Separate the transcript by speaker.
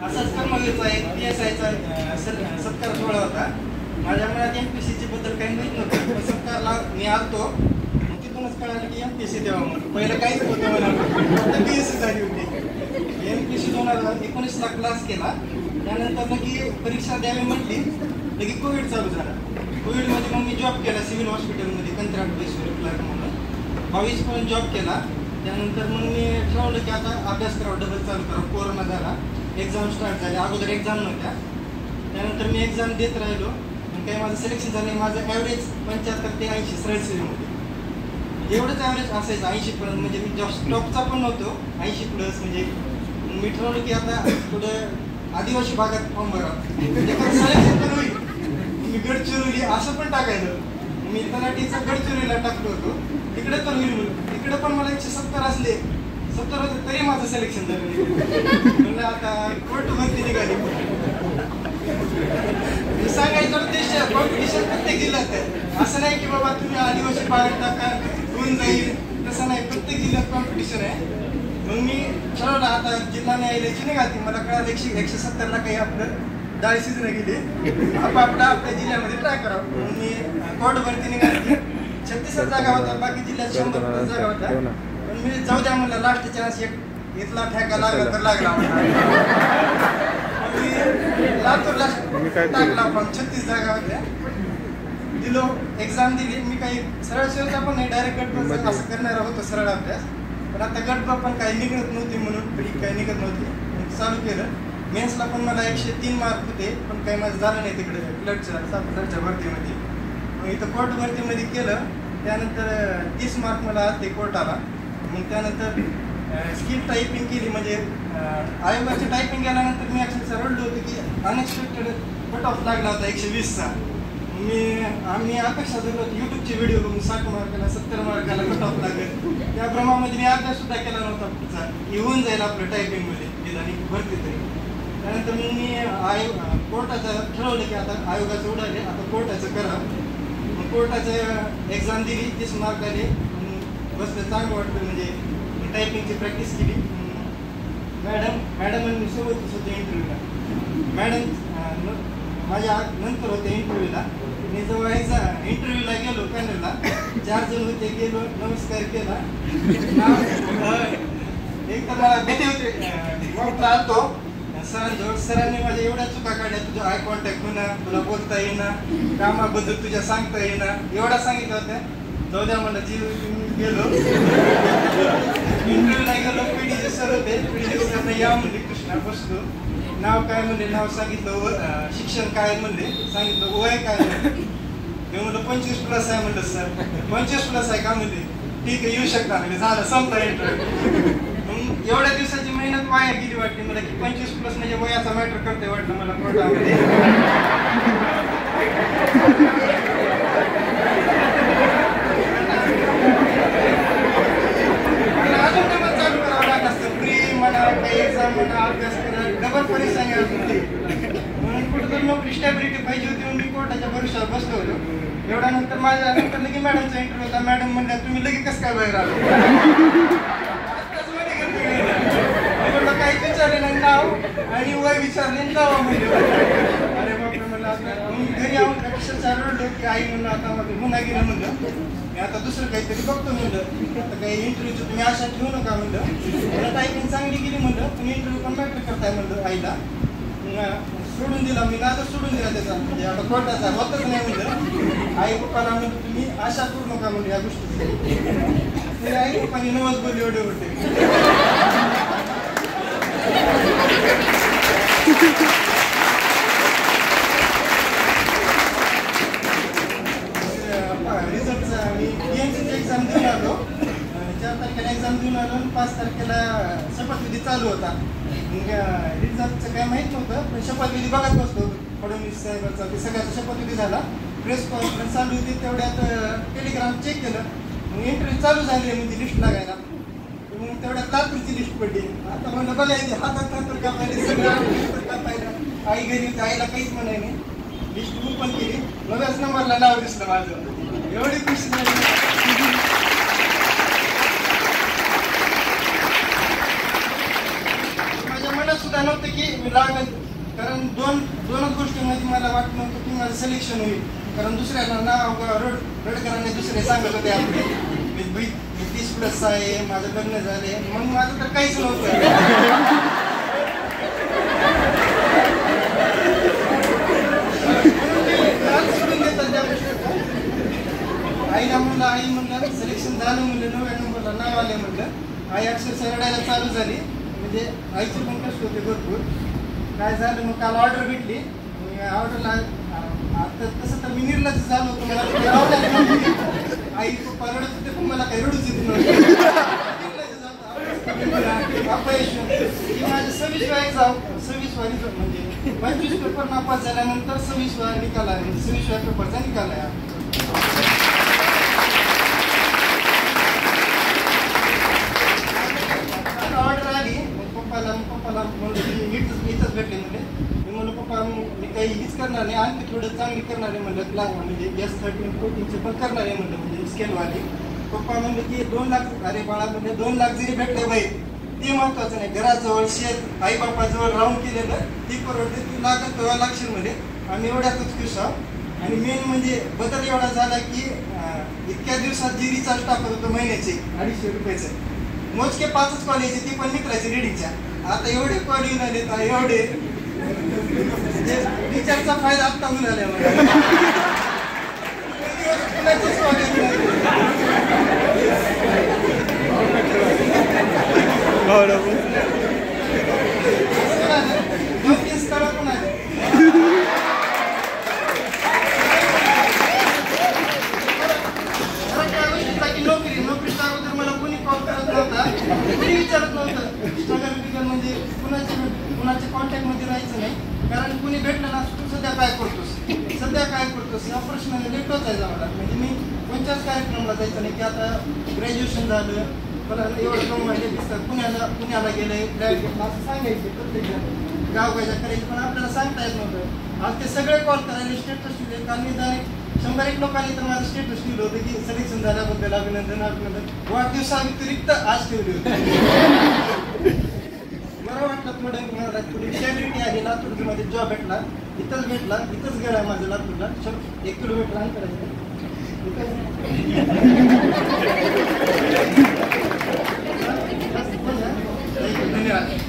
Speaker 1: असाच कर्मवीरचा एक PSIचा सत्कार सोहळा होता. माझ्या मनात MPSC बद्दल काही माहित नव्हतं, पण सत्कारला मी आलतो. मग तिथूनच कळालं की MPSC द्यावं म्हणून. पहिलं काहीच नव्हतं मला, फक्त BSc झाली होती. MPSC 2019ला क्लास केला. त्यानंतर लगी परीक्षा द्यावी म्हटली, लगी कोविड चालू झाला. कोविडमध्ये मग मी जॉब केला सिव्हिल हॉस्पिटलमध्ये कंत्राट बेसवर क्लर्क म्हणून. 22 पर्यंत जॉब केला. त्यानंतर मग मी ठरवलं की आता अभ्यास करावं, डबल चालू करावं. कोरोना झाला, एक्झाम स्टार्ट झाले. अगोदर एक्झाम नव्हत्या. त्यानंतर मी एक्झाम देत राहिलो. काही माझं सिलेक्शन झालं नाही. माझं ॲव्हरेज 75 ते 80 सरळ सेवेमध्ये एवढंच ॲव्हरेज असायचं 80पर्यंत. म्हणजे मी जॉब टॉपचा पण नव्हतो, 80+ म्हणजे. मी ठरवलं की आता थोडं आदिवासी भागात फॉर्म भरावं, सिलेक्शन पण होईल. मी गडचिरोली असं पण टाकायचं. मी तलाठीचा गडचिरोलीला टाकलो होतो, तिकडे तर होईल म्हणून. तिकडे पण मला 170 असले, 70 होते तरी माझं सिलेक्शन झालं नाही. म्हणलं आता कोर्ट भरती निघाली. सांगायचं उद्देश कॉम्पिटिशन प्रत्येक जिल्ह्यात आहे. असं नाही की बाबा तुम्ही आदिवासी भागात टाका होऊन जाईल, तसं नाही. प्रत्येक जिल्ह्यात कॉम्पिटिशन आहे. मग मी ठरवलं आता जिल्हा न्यायालयाची निघाली. मला कळालं 170ला काही आपलं डाळीशीच नाही गेली, आपल्या जिल्ह्यामध्ये ट्राय करावं. म्हणून मी कोर्ट भरती निघाली. 36 जागा होत्या, बाकी जिल्ह्यात 100 जागा होत्या. पण मी जाऊ द्या म्हणलं, लास्ट चान्स एक इथला ठेका लागला तर लागला. लातूरला टाकला पण 36 जागा होत्या. दिलो, एक्झाम दिली. मी काही सरळ सेवेचा पण नाही, डायरेक्ट गटपास असं करणार होतो सरळ अभ्यास. पण आता गटपा पण काही निघत नव्हती म्हणून काही निघत नव्हती, चालू केलं. मेन्सला पण मला 103 मार्क होते, पण काही माझं झालं नाही तिकडे क्लर्कच्या भरतीमध्ये. मग इथं कोर्ट भरतीमध्ये केलं. त्यानंतर 30 मार्क मला आले कोर्टाला. मग त्यानंतर स्किल टायपिंग केली. म्हणजे आयोगाची टायपिंग केल्यानंतर मी अक्षरशः रडलो होतो की अनएक्सपेक्टेड कट ऑफ लागला होता 120चा. आम्ही अपेक्षा धरलो होतो यूट्यूबचे व्हिडिओ बघून 60 मार्काला 70 मार्काला कट ऑफ लागेल. त्या भ्रमामध्ये मी अभ्यास सुद्धा केला नव्हता पुढचा, येऊन जाईल आपलं टायपिंगमध्ये निदान भरती तरी. त्यानंतर मग मी कोर्टाचं ठरवलं की आता आयोगाचं उडाले, आता कोर्टाचं करा. मग कोर्टाचं एक्झाम दिली, 30 मार्क आले. बसलं, चांगलं वाटलं. म्हणजे टायपिंगची प्रॅक्टिस केली. मॅडम सोबतच होते इंटरव्ह्यूला. मॅडम माझ्या नंतर होते इंटरव्ह्यूला. मी जेव्हा इंटरव्ह्यूला गेलो पॅनलला, 4 जण होते. गेलो, नमस्कार केला. एक तर मला भीती होते. आलतो सरांजवळ. सरांनी माझ्या एवढ्या चुका काढल्या, तुझं आय कॉन्टॅक्ट होणं, तुला बोलता येणं, कामाबद्दल तुझ्या सांगता येणं, एवढा सांगितलं होत्या. जाऊ द्या म्हणलं, जी गेलो इंटरव्ह्यूला गेलो. PDG सर होते. PDG सरने या म्हणले, कृष्णा बसलो. नाव काय म्हणले, नाव सांगितलं. शिक्षण काय म्हणले, सांगितलं. वय काय म्हणले, मी म्हणलं 25+ आहे म्हणलं. सर 25+ आहे का म्हणले, ठीक आहे येऊ शकता म्हणजे. झालं, संपला इंटरव्ह्यू. मग एवढ्या दिवसाची मेहनत वाया गेली वाटते मला की 25+ म्हणजे वयाचा मॅटर करते वाटलं मला कोर्टामध्ये. अजून डबल चालू करावं लागत असतं. प्री म्हणा, काही एक्झाम म्हणा, अभ्यास करा, डबल परेशानी अजून होती. म्हणून कुठं तर नोकरी स्टॅबिलिटी पाहिजे होती म्हणून मी कोर्टाच्या भरोशावर बसलो होतो. एवढ्या नंतर माझ्या नंतर लगे मॅडमचा इंटरव्ह्यू होता. मॅडम म्हणल्या, तुम्ही लगे कसं काय बाहेर आलो? काहीच विचारले नाही, नाव आणि वय विचारले, जावा म्हणजे. अरे बापरे म्हणलं. आता घरी येऊन अक्षरशः रडलो की आई म्हणलं आता गुन्हा गेला म्हणलं. मी आता दुसरं काहीतरी बघतो म्हणलं. आता काही इंटरव्ह्यूचं तुम्ही आशा ठेवू नका म्हणलं. मला टायपिंग चांगली गेली म्हणलं, तुम्ही इंटरव्ह्यू पण मॅटर करताय म्हणलं आईला. सोडून दिला मी, नादच सोडून दिला त्याचा. म्हणजे आता कोर्टाचा होतच नाही म्हणलं. आई पप्पाला म्हणलं तुम्ही आशा करू नका म्हणजे या गोष्टीची. आई पप्पानी नवस बोलले एवढे होते. रिझल्टचा मी PMCची एक्झाम देऊन आलो. 4 तारखेला एक्झाम देऊन आलो आणि 5 तारखेला शपथविधी चालू होता. रिझल्टचं काय माहीत नव्हतं, पण शपथविधी बघत बसलो. फडणवीस साहेबांचा ते सगळ्याचा शपथविधी झाला. प्रेस कॉन्फरन्स चालू होती, तेवढ्यात टेलिग्राम चेक केलं. मग इंटरव्ह्यू चालू झाली म्हणजे लिस्ट लागायला. मग तेवढ्यात लातूरची लिस्ट पडली. आता म्हणलं बघायची, हातात हातात कापायला, सगळं कापायला. आई घरी होती, आईला काहीच म्हणाय नाही. लिस्ट ओपन केली, 9व्याच नंबरला नाव दिसलं माझं. एवढी खुशी झाली. माझ्या मनात सुद्धा सुद्धा नव्हतं की मी लागेल, कारण दोनच गोष्टीमध्ये मला वाटत नव्हतं की माझं सिलेक्शन होईल. कारण दुसऱ्याला नाव रडकरांनी दुसरे सांगत होते आपले मी 30+ आहे, माझं लग्न झाले, मग माझं तर काहीच नव्हतं. आईला म्हणलं, आई म्हणलं सिलेक्शन झालं म्हणलं, 9व्या नंबरला नाव आले म्हणलं. आई अक्षरशः रडायला चालू झाली. म्हणजे आईचे पण कष्ट होते भरपूर. काय झालं मग काल ऑर्डर भेटली. ऑर्डरला आता तसं तर मी निर्लज्ज झालो होतो, मला आई पप्पा रडत होते पण मला काही रडूच येत नव्हतं. अपयश ही माझं 26वा एक्झाम, 26वा रिझल्ट म्हणजे 25 पेपर नापास झाल्यानंतर 26वा निकाल आहे, 26व्या पेपरचा निकाल आहे. ऑर्डर आली पप्पाला म्हणलं इथंच भेटले म्हणजे. मी म्हणलं पप्पा मी काही हीच करणार नाही, आणखी थोडं चांगली करणार आहे म्हणलं, म्हणजे S13 14चे पण करणार आहे म्हणलं, म्हणजे स्केलवाली. पप्पा म्हणले की 2 लाख, अरे बाळा म्हणजे 2 लाख जरी भेटले बाई ते महत्वाचं नाही, घराजवळ शेत आई बापाजवळ राहून केलेलं ती परवडते. तू लागत तेव्हा लागशील मध्ये आम्ही एवढ्यातच खुश आहोत. आणि मेन म्हणजे बदल एवढा झाला की इतक्या दिवसात जी रिचार्ज टाकत होतो महिन्याचे 250 रुपयाचं, मोजके 5च कॉल यायचे, ते पण निघायचे रेडिंगच्या. आता एवढे कॉल येऊन आले तर एवढे रिचार्जचा फायदा आत्ता मिळाला मला. नोकरीच्या अगोदर मला कोणी कॉल करत नव्हता, कोणी विचारत नव्हतं. स्ट्रगल म्हणजे कुणाच्या कॉन्टॅक्टमध्ये राहायचं नाही, कारण कुणी भेटलं ना तू सध्या काय करतोस या प्रश्नाने लेट होत आहे मला. म्हणजे मी कोणत्याच कार्यक्रमाला जायचं नाही की आता ग्रॅज्युएशन झालं मला एवढं कमवायला दिसतात, पुण्याला गेलंय फ्लॅट घेतला असं सांगायचे प्रत्येक गावगाच्या करायचे, पण आपल्याला सांगता येत नव्हतं. आज ते सगळे कॉल करायला स्टेटस दिले. काल मी 100-1 लोकांनी तर माझं स्टेटस लिहिलं होतं की सिलेक्शन झाल्याबद्दल अभिनंदन. वाढदिवसाव्यतिरिक्त आज ठेवली होती. मला वाटलं थोडी सॅलरी आहे, लातूरमध्ये जॉब भेटला, इथंच गेला माझं लातूरला, 1 किलोमीटर अंतर आहे. धन्यवाद.